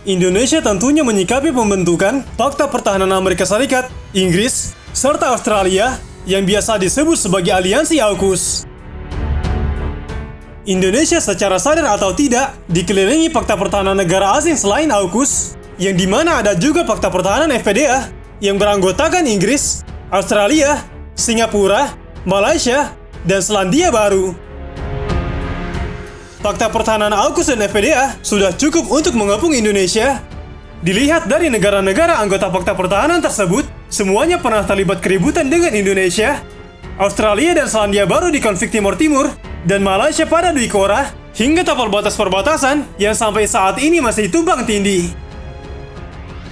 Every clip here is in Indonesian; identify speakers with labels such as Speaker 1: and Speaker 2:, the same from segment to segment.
Speaker 1: Indonesia tentunya menyikapi pembentukan Fakta Pertahanan Amerika Serikat, Inggris, serta Australia yang biasa disebut sebagai Aliansi AUKUS. Indonesia secara sadar atau tidak dikelilingi fakta pertahanan negara asing selain AUKUS, yang dimana ada juga fakta pertahanan FPDA yang beranggotakan Inggris, Australia, Singapura, Malaysia, dan Selandia Baru. Fakta pertahanan AUKUS dan FPDA sudah cukup untuk mengepung Indonesia. Dilihat dari negara-negara anggota fakta pertahanan tersebut, semuanya pernah terlibat keributan dengan Indonesia. Australia dan Selandia Baru di konflik Timur Timur, dan Malaysia pada Dwi Korah, hingga tapal batas perbatasan yang sampai saat ini masih tumbang tindih.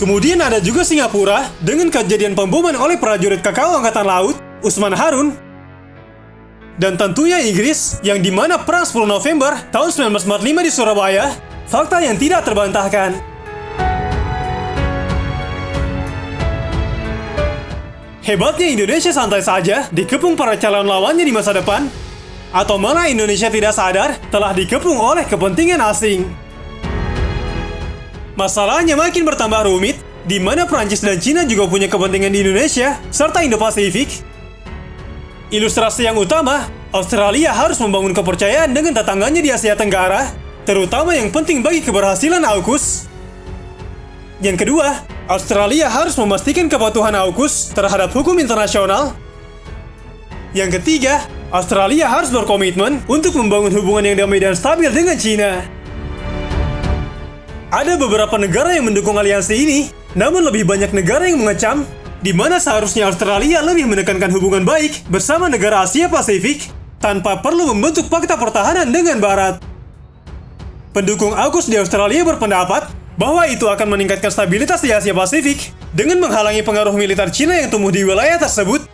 Speaker 1: Kemudian ada juga Singapura dengan kejadian pemboman oleh prajurit KKO Angkatan Laut, Usman Harun. Dan tentunya Inggris, yang dimana perang 10 November tahun 1945 di Surabaya, fakta yang tidak terbantahkan. Hebatnya Indonesia santai saja dikepung para calon lawannya di masa depan, atau malah Indonesia tidak sadar telah dikepung oleh kepentingan asing. Masalahnya makin bertambah rumit, di mana Prancis dan Cina juga punya kepentingan di Indonesia, serta Indo-Pasifik. Ilustrasi yang utama, Australia harus membangun kepercayaan dengan tetangganya di Asia Tenggara, terutama yang penting bagi keberhasilan AUKUS. Yang kedua, Australia harus memastikan kepatuhan AUKUS terhadap hukum internasional. Yang ketiga, Australia harus berkomitmen untuk membangun hubungan yang damai dan stabil dengan Cina. Ada beberapa negara yang mendukung aliansi ini, namun lebih banyak negara yang mengecam, di mana seharusnya Australia lebih menekankan hubungan baik bersama negara Asia Pasifik tanpa perlu membentuk fakta pertahanan dengan Barat. Pendukung AUKUS di Australia berpendapat bahwa itu akan meningkatkan stabilitas di Asia Pasifik dengan menghalangi pengaruh militer Cina yang tumbuh di wilayah tersebut.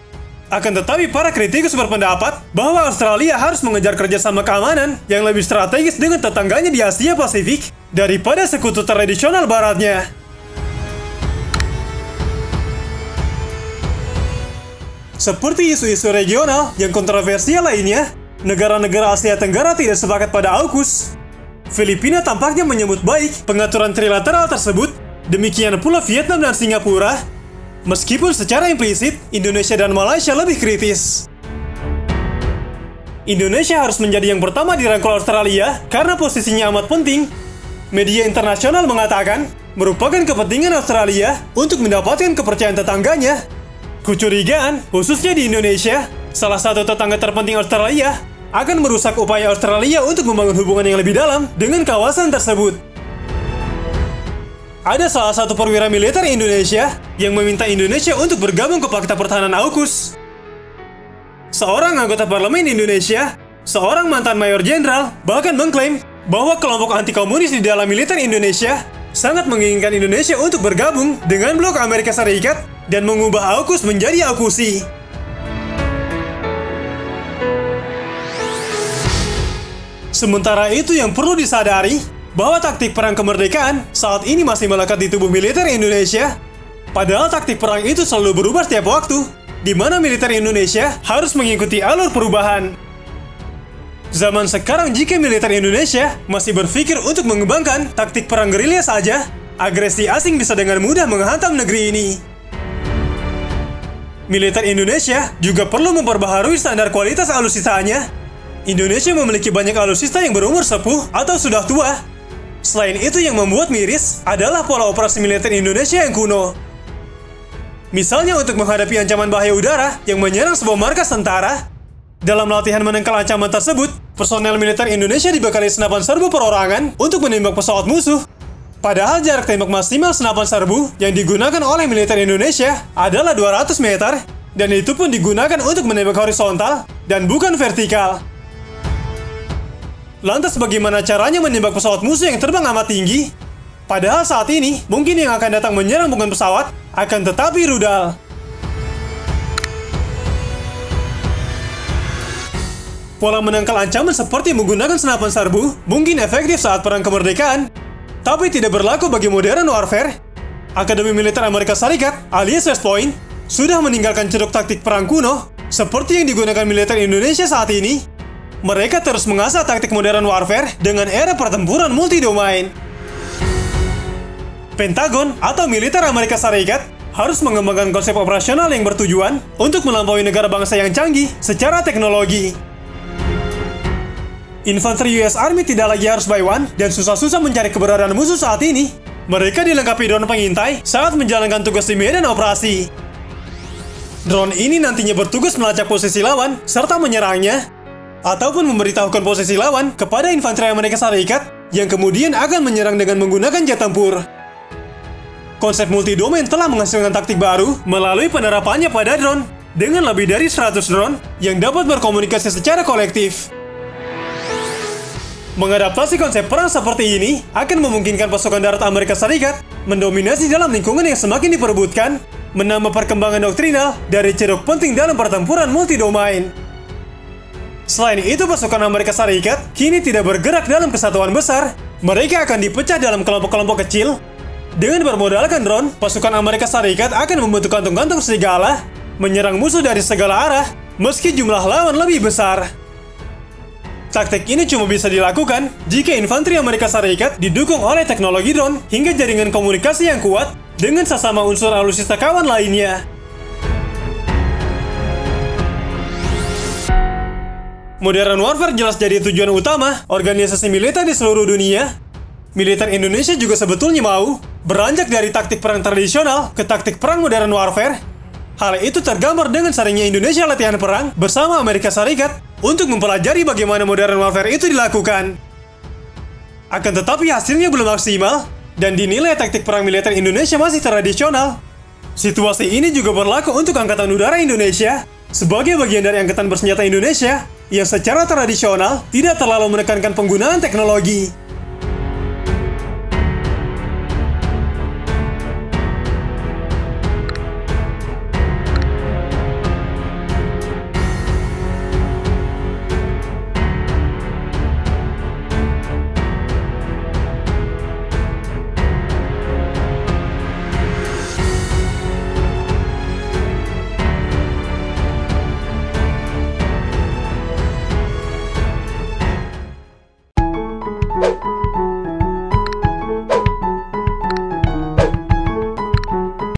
Speaker 1: Akan tetapi para kritikus berpendapat bahwa Australia harus mengejar kerjasama keamanan yang lebih strategis dengan tetangganya di Asia Pasifik daripada sekutu tradisional Baratnya. Seperti isu-isu regional yang kontroversial lainnya, negara-negara Asia Tenggara tidak sepakat pada AUKUS. Filipina tampaknya menyambut baik pengaturan trilateral tersebut, demikian pula Vietnam dan Singapura. Meskipun secara implisit, Indonesia dan Malaysia lebih kritis. Indonesia harus menjadi yang pertama dirangkul Australia karena posisinya amat penting. Media internasional mengatakan, merupakan kepentingan Australia untuk mendapatkan kepercayaan tetangganya. Kecurigaan, khususnya di Indonesia, salah satu tetangga terpenting Australia, akan merusak upaya Australia untuk membangun hubungan yang lebih dalam dengan kawasan tersebut. Ada salah satu perwira militer Indonesia yang meminta Indonesia untuk bergabung ke Fakta Pertahanan AUKUS. Seorang anggota parlemen Indonesia, seorang mantan mayor jenderal, bahkan mengklaim bahwa kelompok anti-komunis di dalam militer Indonesia sangat menginginkan Indonesia untuk bergabung dengan blok Amerika Serikat dan mengubah AUKUS menjadi AUKUSI. Sementara itu yang perlu disadari, bahwa taktik perang kemerdekaan saat ini masih melekat di tubuh militer Indonesia. Padahal taktik perang itu selalu berubah setiap waktu, di mana militer Indonesia harus mengikuti alur perubahan. Zaman sekarang jika militer Indonesia masih berpikir untuk mengembangkan taktik perang gerilya saja, agresi asing bisa dengan mudah menghantam negeri ini. Militer Indonesia juga perlu memperbaharui standar kualitas alutsistanya. Indonesia memiliki banyak alutsista yang berumur sepuh atau sudah tua. Selain itu yang membuat miris adalah pola operasi militer Indonesia yang kuno. Misalnya untuk menghadapi ancaman bahaya udara yang menyerang sebuah markas tentara. Dalam latihan menangkal ancaman tersebut, personel militer Indonesia dibekali senapan serbu perorangan untuk menembak pesawat musuh. Padahal jarak tembak maksimal senapan serbu yang digunakan oleh militer Indonesia adalah 200 meter, dan itu pun digunakan untuk menembak horizontal dan bukan vertikal. Lantas bagaimana caranya menembak pesawat musuh yang terbang amat tinggi? Padahal saat ini, mungkin yang akan datang menyerang bukan pesawat, akan tetapi rudal. Pola menangkal ancaman seperti menggunakan senapan serbu mungkin efektif saat perang kemerdekaan, tapi tidak berlaku bagi modern warfare. Akademi Militer Amerika Serikat alias West Point sudah meninggalkan ceruk taktik perang kuno seperti yang digunakan militer Indonesia saat ini. Mereka terus mengasah taktik modern warfare dengan era pertempuran multidomain. Pentagon atau militer Amerika Serikat harus mengembangkan konsep operasional yang bertujuan untuk melampaui negara bangsa yang canggih secara teknologi. Infanteri US Army tidak lagi harus buy one dan susah-susah mencari keberadaan musuh saat ini. Mereka dilengkapi drone pengintai saat menjalankan tugas di medan operasi. Drone ini nantinya bertugas melacak posisi lawan serta menyerangnya, ataupun memberitahukan posisi lawan kepada infanteri Amerika Serikat yang kemudian akan menyerang dengan menggunakan jet tempur. Konsep multi-domain telah menghasilkan taktik baru melalui penerapannya pada drone, dengan lebih dari 100 drone yang dapat berkomunikasi secara kolektif. Mengadaptasi konsep perang seperti ini akan memungkinkan pasukan darat Amerika Serikat mendominasi dalam lingkungan yang semakin diperebutkan, menambah perkembangan doktrinal dari ceruk penting dalam pertempuran multi-domain. Selain itu, pasukan Amerika Serikat kini tidak bergerak dalam kesatuan besar. Mereka akan dipecah dalam kelompok-kelompok kecil. Dengan bermodalkan drone, pasukan Amerika Serikat akan membentuk kantung-kantung serigala, menyerang musuh dari segala arah, meski jumlah lawan lebih besar. Taktik ini cuma bisa dilakukan jika infanteri Amerika Serikat didukung oleh teknologi drone hingga jaringan komunikasi yang kuat dengan sesama unsur alutsista kawan lainnya. Modern warfare jelas jadi tujuan utama organisasi militer di seluruh dunia. Militer Indonesia juga sebetulnya mau beranjak dari taktik perang tradisional ke taktik perang modern warfare. Hal itu tergambar dengan seringnya Indonesia latihan perang bersama Amerika Serikat untuk mempelajari bagaimana modern warfare itu dilakukan. Akan tetapi hasilnya belum maksimal dan dinilai taktik perang militer Indonesia masih tradisional. Situasi ini juga berlaku untuk Angkatan Udara Indonesia sebagai bagian dari Angkatan Bersenjata Indonesia yang secara tradisional tidak terlalu menekankan penggunaan teknologi.